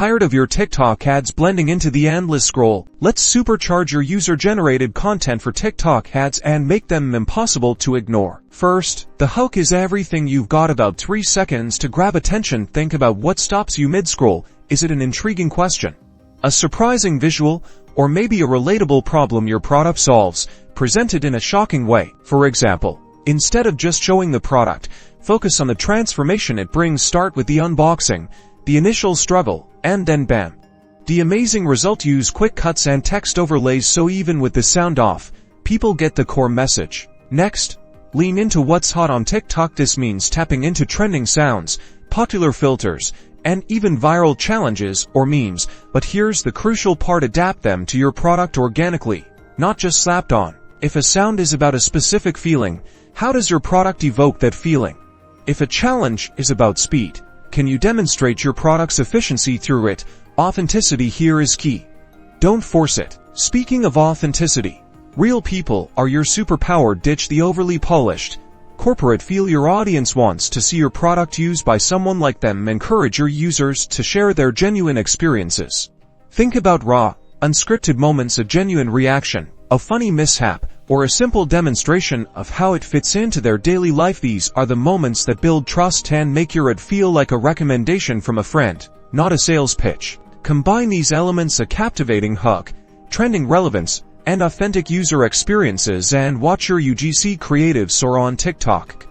Tired of your TikTok ads blending into the endless scroll? Let's supercharge your user-generated content for TikTok ads and make them impossible to ignore. First, the hook is everything. You've got about 3 seconds to grab attention. Think about what stops you mid-scroll. Is it an intriguing question, a surprising visual, or maybe a relatable problem your product solves, presented in a shocking way? For example, instead of just showing the product, focus on the transformation it brings. Start with the unboxing, the initial struggle, and then bam, the amazing result. Use quick cuts and text overlays so even with the sound off, people get the core message. Next, lean into what's hot on TikTok. This means tapping into trending sounds, popular filters, and even viral challenges or memes. But here's the crucial part: adapt them to your product organically, not just slapped on. If a sound is about a specific feeling, how does your product evoke that feeling? If a challenge is about speed, can you demonstrate your product's efficiency through it? Authenticity here is key. Don't force it. Speaking of authenticity, real people are your superpower. Ditch the overly polished, corporate feel. Your audience wants to see your product used by someone like them. Encourage your users to share their genuine experiences. Think about raw, unscripted moments, a genuine reaction, a funny mishap, or a simple demonstration of how it fits into their daily life. These are the moments that build trust and make your ad feel like a recommendation from a friend, not a sales pitch. Combine these elements: a captivating hook, trending relevance, and authentic user experiences, and watch your UGC creatives soar on TikTok.